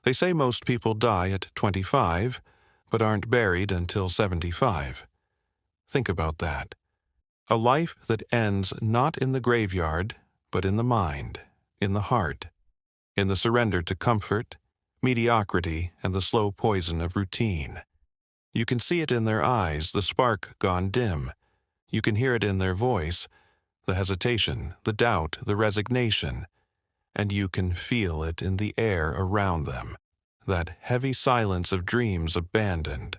They say most people die at 25, but aren't buried until 75. Think about that. A life that ends not in the graveyard, but in the mind, in the heart, in the surrender to comfort, mediocrity, and the slow poison of routine. You can see it in their eyes, the spark gone dim. You can hear it in their voice, the hesitation, the doubt, the resignation. And you can feel it in the air around them, that heavy silence of dreams abandoned.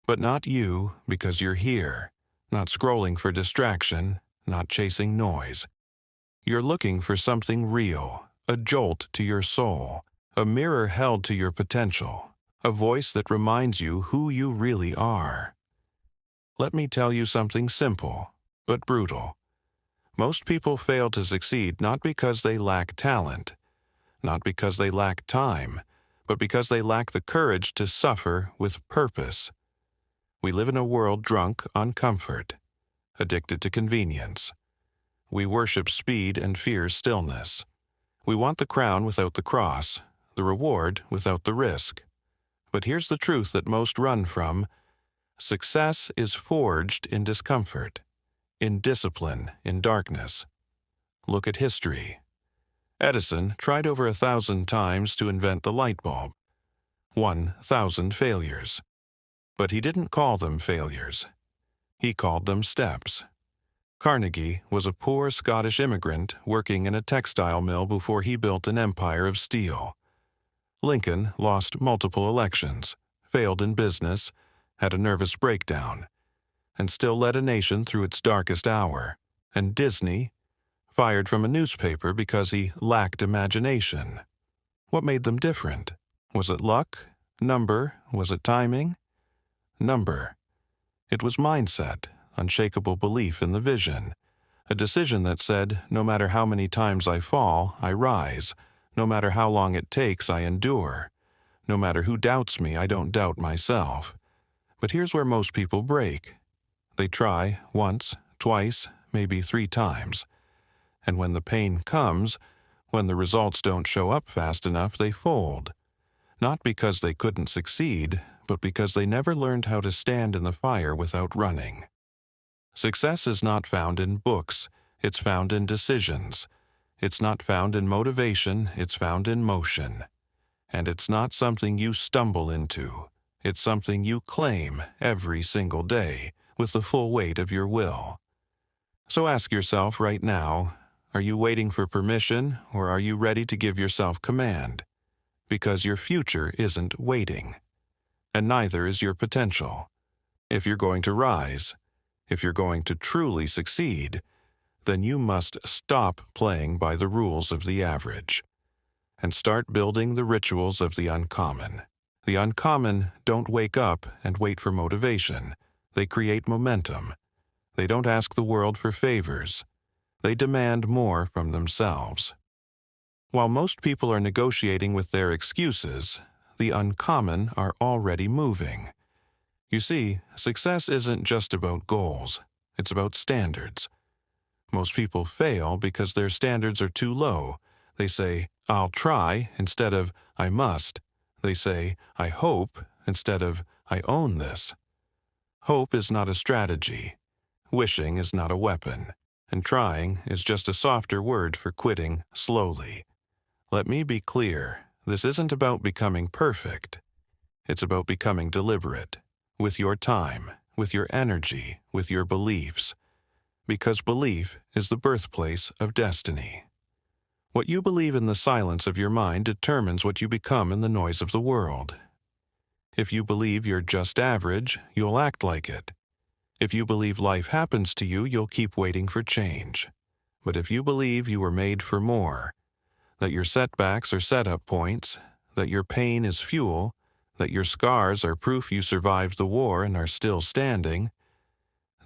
But not you, because you're here, not scrolling for distraction, not chasing noise. You're looking for something real, a jolt to your soul, a mirror held to your potential, a voice that reminds you who you really are. Let me tell you something simple, but brutal. Most people fail to succeed not because they lack talent, not because they lack time, but because they lack the courage to suffer with purpose. We live in a world drunk on comfort, addicted to convenience. We worship speed and fear stillness. We want the crown without the cross, the reward without the risk. But here's the truth that most run from. Success is forged in discomfort, in discipline, in darkness. Look at history. Edison tried over 1,000 times to invent the light bulb. 1,000 failures. But he didn't call them failures. He called them steps. Carnegie was a poor Scottish immigrant working in a textile mill before he built an empire of steel. Lincoln lost multiple elections, failed in business, had a nervous breakdown, and still led a nation through its darkest hour. And Disney, fired from a newspaper because he lacked imagination. What made them different? Was it luck? Number? Was it timing? Number. It was mindset, unshakable belief in the vision, a decision that said, no matter how many times I fall, I rise, no matter how long it takes, I endure, no matter who doubts me, I don't doubt myself. But here's where most people break. They try once, twice, maybe 3 times. And when the pain comes, when the results don't show up fast enough, they fold. Not because they couldn't succeed, but because they never learned how to stand in the fire without running. Success is not found in books, it's found in decisions. It's not found in motivation, it's found in motion. And it's not something you stumble into. It's something you claim every single day with the full weight of your will. So ask yourself right now, are you waiting for permission or are you ready to give yourself command? Because your future isn't waiting. And neither is your potential. If you're going to rise, if you're going to truly succeed, then you must stop playing by the rules of the average and start building the rituals of the uncommon. The uncommon don't wake up and wait for motivation. They create momentum. They don't ask the world for favors. They demand more from themselves. While most people are negotiating with their excuses, the uncommon are already moving. You see, success isn't just about goals. It's about standards. Most people fail because their standards are too low. They say, I'll try, instead of, I must. They say, I hope, instead of, I own this. Hope is not a strategy. Wishing is not a weapon. And trying is just a softer word for quitting slowly. Let me be clear, this isn't about becoming perfect. It's about becoming deliberate, with your time, with your energy, with your beliefs. Because belief is the birthplace of destiny. What you believe in the silence of your mind determines what you become in the noise of the world. If you believe you're just average, you'll act like it. If you believe life happens to you, you'll keep waiting for change. But if you believe you were made for more, that your setbacks are setup points, that your pain is fuel, that your scars are proof you survived the war and are still standing,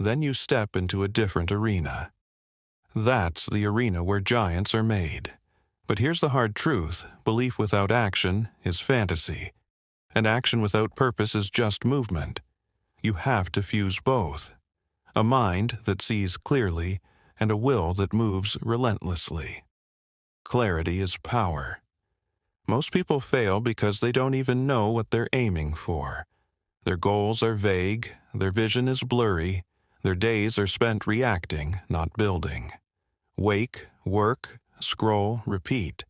then you step into a different arena. That's the arena where giants are made. But here's the hard truth, belief without action is fantasy, and action without purpose is just movement. You have to fuse both. A mind that sees clearly and a will that moves relentlessly. Clarity is power. Most people fail because they don't even know what they're aiming for. Their goals are vague, their vision is blurry, their days are spent reacting, not building. Wake, work, scroll, repeat.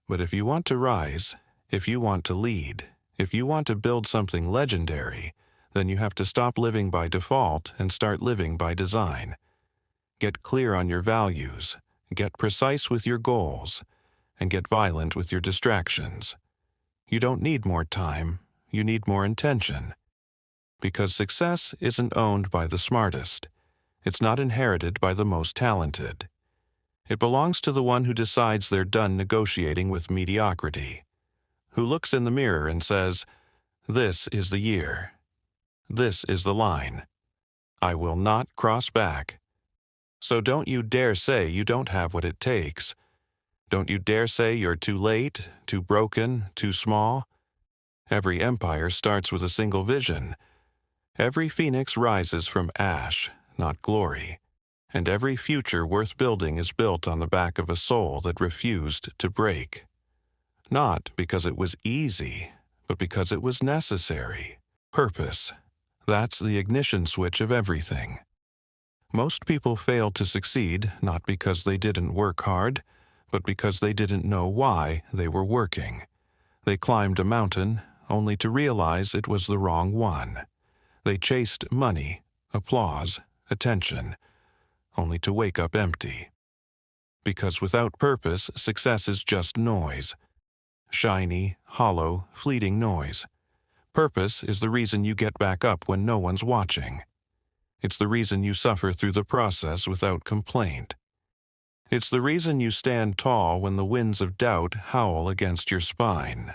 But if you want to rise, if you want to lead, if you want to build something legendary, then you have to stop living by default and start living by design. Get clear on your values, get precise with your goals, and get violent with your distractions. You don't need more time, you need more intention. Because success isn't owned by the smartest. It's not inherited by the most talented. It belongs to the one who decides they're done negotiating with mediocrity, who looks in the mirror and says, "This is the year. This is the line. I will not cross back." So don't you dare say you don't have what it takes. Don't you dare say you're too late, too broken, too small. Every empire starts with a single vision. Every phoenix rises from ash, not glory. And every future worth building is built on the back of a soul that refused to break. Not because it was easy, but because it was necessary. Purpose. That's the ignition switch of everything. Most people fail to succeed not because they didn't work hard, but because they didn't know why they were working. They climbed a mountain only to realize it was the wrong one. They chased money, applause, attention, only to wake up empty. Because without purpose, success is just noise. Shiny, hollow, fleeting noise. Purpose is the reason you get back up when no one's watching. It's the reason you suffer through the process without complaint. It's the reason you stand tall when the winds of doubt howl against your spine.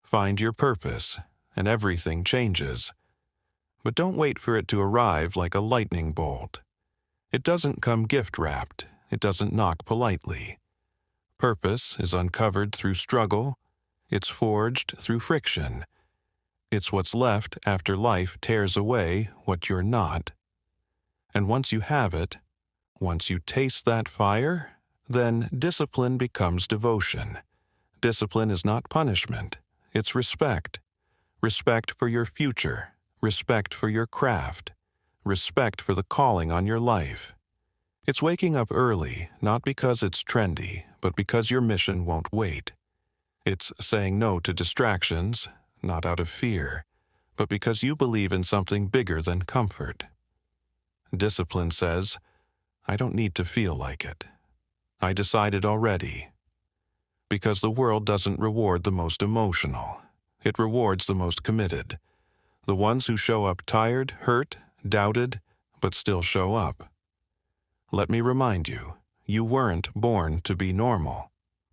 Find your purpose, and everything changes. But don't wait for it to arrive like a lightning bolt. It doesn't come gift-wrapped. It doesn't knock politely. Purpose is uncovered through struggle. It's forged through friction. It's what's left after life tears away what you're not. And once you have it, once you taste that fire, then discipline becomes devotion. Discipline is not punishment. It's respect. Respect for your future. Respect for your craft. Respect for the calling on your life. It's waking up early, not because it's trendy, but because your mission won't wait. It's saying no to distractions, not out of fear, but because you believe in something bigger than comfort. Discipline says, "I don't need to feel like it. I decided already." Because the world doesn't reward the most emotional. It rewards the most committed. The ones who show up tired, hurt, doubted, but still show up. Let me remind you, you weren't born to be normal.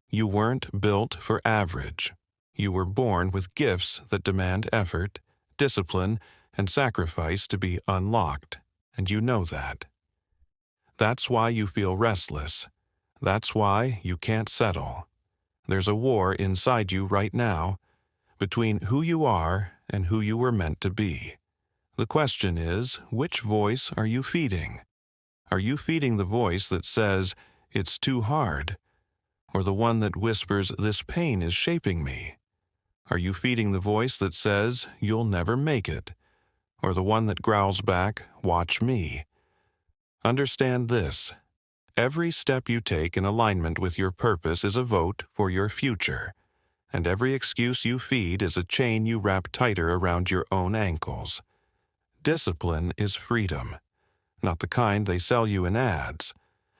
You weren't built for average. You were born with gifts that demand effort, discipline, and sacrifice to be unlocked, and you know that. That's why you feel restless. That's why you can't settle. There's a war inside you right now between who you are and who you were meant to be. The question is, which voice are you feeding? Are you feeding the voice that says, "It's too hard," or the one that whispers, "This pain is shaping me"? Are you feeding the voice that says, "You'll never make it," or the one that growls back, "Watch me"? Understand this. Every step you take in alignment with your purpose is a vote for your future, and every excuse you feed is a chain you wrap tighter around your own ankles. Discipline is freedom, not the kind they sell you in ads,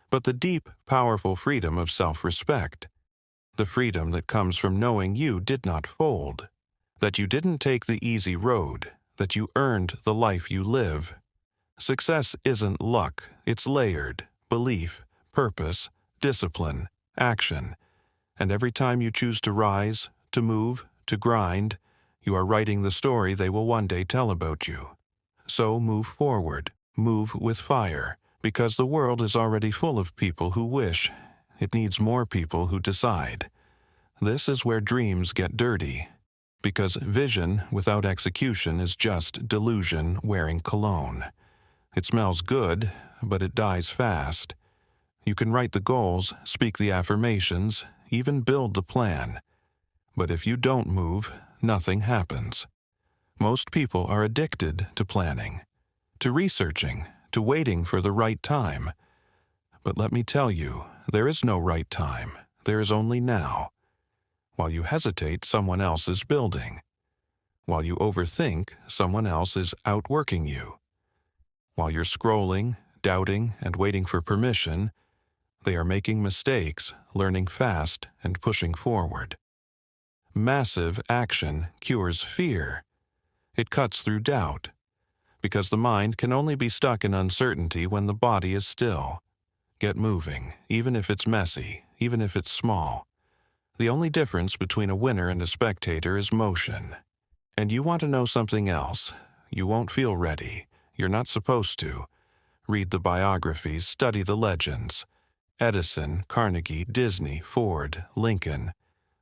but the deep, powerful freedom of self-respect. The freedom that comes from knowing you did not fold, that you didn't take the easy road, that you earned the life you live. Success isn't luck, it's layered: belief, purpose, discipline, action. And every time you choose to rise, to move, to grind, you are writing the story they will one day tell about you. So move forward, move with fire, because the world is already full of people who wish. It needs more people who decide. This is where dreams get dirty, because vision without execution is just delusion wearing cologne. It smells good, but it dies fast. You can write the goals, speak the affirmations, even build the plan. But if you don't move, nothing happens. Most people are addicted to planning, to researching, to waiting for the right time. But let me tell you, there is no right time. There is only now. While you hesitate, someone else is building. While you overthink, someone else is outworking you. While you're scrolling, doubting, and waiting for permission, they are making mistakes, learning fast, and pushing forward. Massive action cures fear. It cuts through doubt, because the mind can only be stuck in uncertainty when the body is still. Get moving, even if it's messy, even if it's small. The only difference between a winner and a spectator is motion. And you want to know something else. You won't feel ready. You're not supposed to. Read the biographies, study the legends. Edison, Carnegie, Disney, Ford, Lincoln.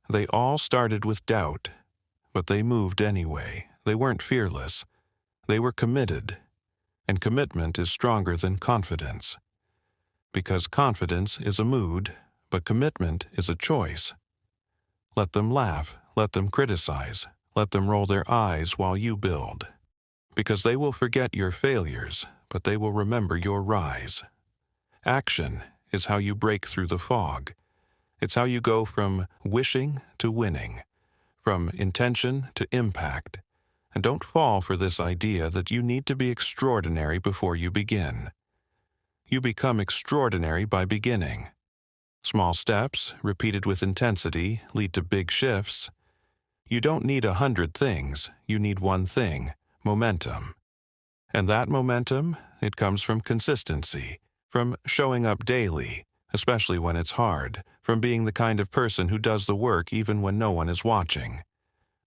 They all started with doubt, but they moved anyway. They weren't fearless. They were committed. And commitment is stronger than confidence. Because confidence is a mood, but commitment is a choice. Let them laugh, let them criticize, let them roll their eyes while you build. Because they will forget your failures, but they will remember your rise. Action is how you break through the fog. It's how you go from wishing to winning, from intention to impact. And don't fall for this idea that you need to be extraordinary before you begin. You become extraordinary by beginning. Small steps, repeated with intensity, lead to big shifts. You don't need 100 things, you need one thing, momentum. And that momentum, it comes from consistency, from showing up daily, especially when it's hard, from being the kind of person who does the work even when no one is watching.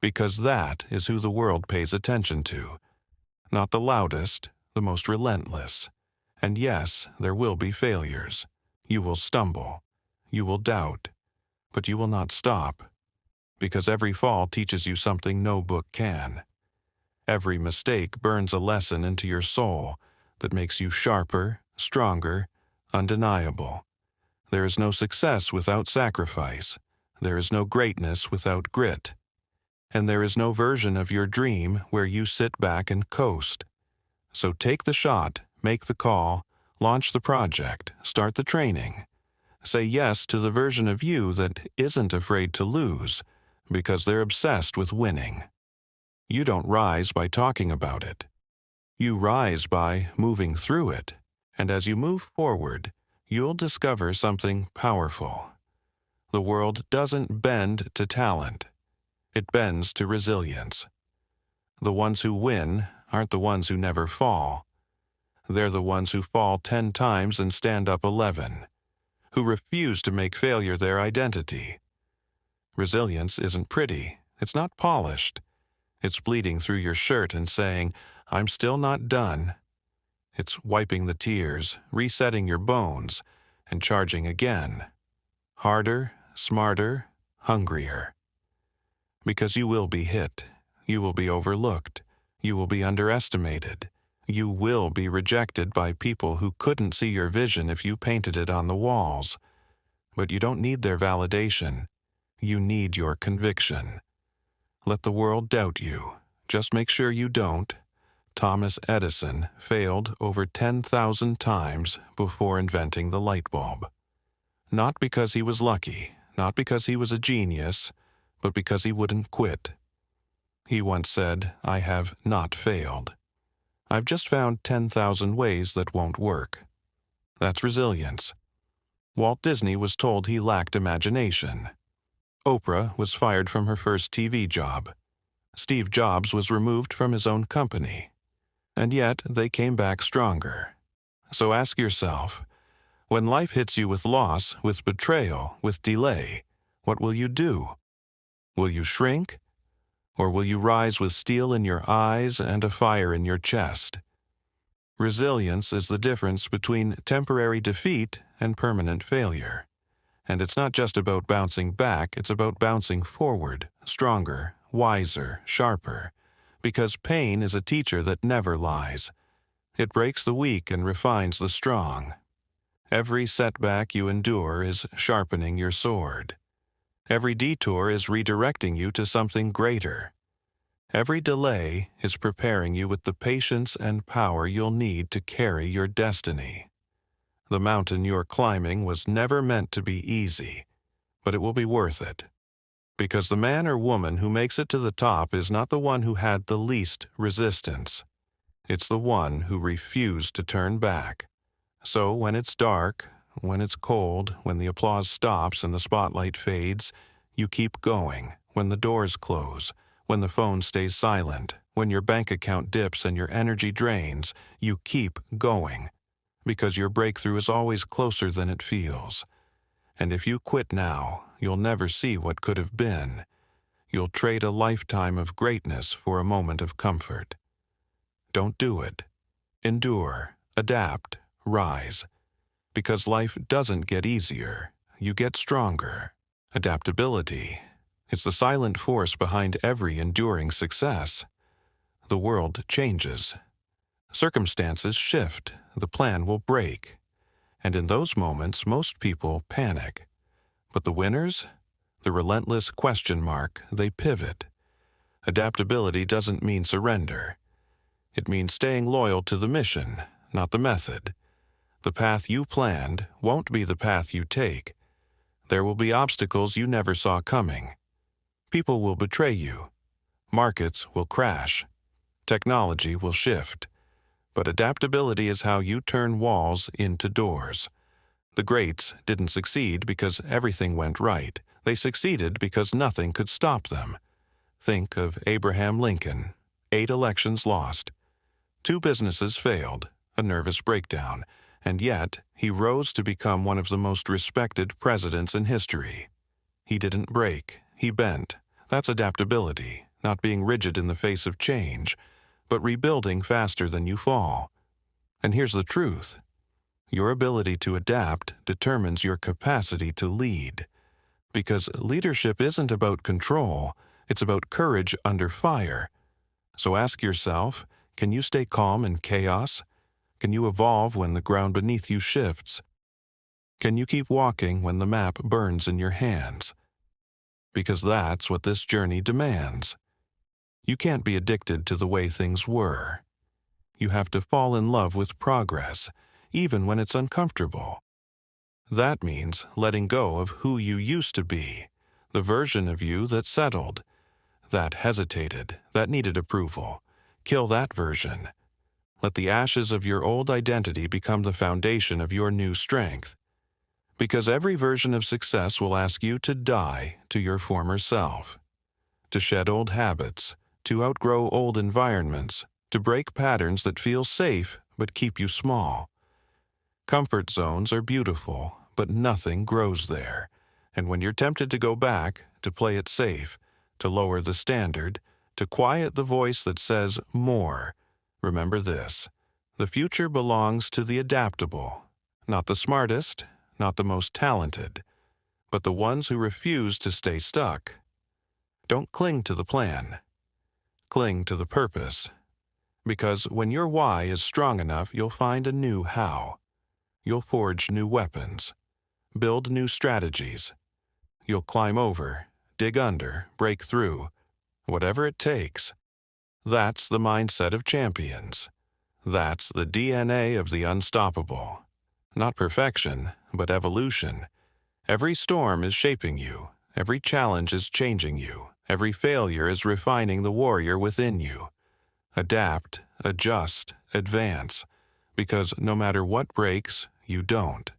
Because that is who the world pays attention to. Not the loudest, the most relentless. And yes, there will be failures. You will stumble. You will doubt. But you will not stop. Because every fall teaches you something no book can. Every mistake burns a lesson into your soul that makes you sharper, stronger, undeniable. There is no success without sacrifice. There is no greatness without grit. And there is no version of your dream where you sit back and coast. So take the shot, make the call, launch the project, start the training. Say yes to the version of you that isn't afraid to lose, because they're obsessed with winning. You don't rise by talking about it. You rise by moving through it. And as you move forward, you'll discover something powerful. The world doesn't bend to talent. It bends to resilience. The ones who win aren't the ones who never fall. They're the ones who fall 10 times and stand up 11, who refuse to make failure their identity. Resilience isn't pretty. It's not polished. It's bleeding through your shirt and saying, "I'm still not done." It's wiping the tears, resetting your bones, and charging again. Harder, smarter, hungrier. Because you will be hit. You will be overlooked. You will be underestimated. You will be rejected by people who couldn't see your vision if you painted it on the walls. But you don't need their validation. You need your conviction. Let the world doubt you. Just make sure you don't. Thomas Edison failed over 10,000 times before inventing the light bulb. Not because he was lucky, not because he was a genius, but because he wouldn't quit. He once said, "I have not failed. I've just found 10,000 ways that won't work." That's resilience. Walt Disney was told he lacked imagination. Oprah was fired from her first TV job. Steve Jobs was removed from his own company. And yet they came back stronger. So ask yourself, when life hits you with loss, with betrayal, with delay, what will you do? Will you shrink? Or will you rise with steel in your eyes and a fire in your chest? Resilience is the difference between temporary defeat and permanent failure. And it's not just about bouncing back, it's about bouncing forward, stronger, wiser, sharper. Because pain is a teacher that never lies. It breaks the weak and refines the strong. Every setback you endure is sharpening your sword. Every detour is redirecting you to something greater. Every delay is preparing you with the patience and power you'll need to carry your destiny. The mountain you're climbing was never meant to be easy, but it will be worth it. Because the man or woman who makes it to the top is not the one who had the least resistance. It's the one who refused to turn back. So when it's dark, when it's cold, when the applause stops and the spotlight fades, you keep going. When the doors close, when the phone stays silent, when your bank account dips and your energy drains, you keep going. Because your breakthrough is always closer than it feels. And if you quit now, you'll never see what could have been. You'll trade a lifetime of greatness for a moment of comfort. Don't do it. Endure, adapt, rise. Because life doesn't get easier, you get stronger. Adaptability. It's the silent force behind every enduring success. The world changes. Circumstances shift. The plan will break. And in those moments, most people panic. But the winners? The relentless question mark, they pivot. Adaptability doesn't mean surrender. It means staying loyal to the mission, not the method. The path you planned won't be the path you take. There will be obstacles you never saw coming. People will betray you. Markets will crash. Technology will shift. But adaptability is how you turn walls into doors. The greats didn't succeed because everything went right. They succeeded because nothing could stop them. Think of Abraham Lincoln. 8 elections lost. 2 businesses failed, a nervous breakdown, and yet he rose to become one of the most respected presidents in history. He didn't break, he bent. That's adaptability, not being rigid in the face of change, but rebuilding faster than you fall. And here's the truth. Your ability to adapt determines your capacity to lead. Because leadership isn't about control, it's about courage under fire. So ask yourself, can you stay calm in chaos? Can you evolve when the ground beneath you shifts? Can you keep walking when the map burns in your hands? Because that's what this journey demands. You can't be addicted to the way things were. You have to fall in love with progress, even when it's uncomfortable. That means letting go of who you used to be, the version of you that settled, that hesitated, that needed approval. Kill that version. Let the ashes of your old identity become the foundation of your new strength. Because every version of success will ask you to die to your former self, to shed old habits, to outgrow old environments, to break patterns that feel safe but keep you small. Comfort zones are beautiful, but nothing grows there. And when you're tempted to go back, to play it safe, to lower the standard, to quiet the voice that says more, remember this: the future belongs to the adaptable, not the smartest, not the most talented, but the ones who refuse to stay stuck. Don't cling to the plan. Cling to the purpose. Because when your why is strong enough, you'll find a new how. You'll forge new weapons, build new strategies. You'll climb over, dig under, break through, whatever it takes. That's the mindset of champions. That's the DNA of the unstoppable. Not perfection, but evolution. Every storm is shaping you. Every challenge is changing you. Every failure is refining the warrior within you. Adapt, adjust, advance. Because no matter what breaks, you don't.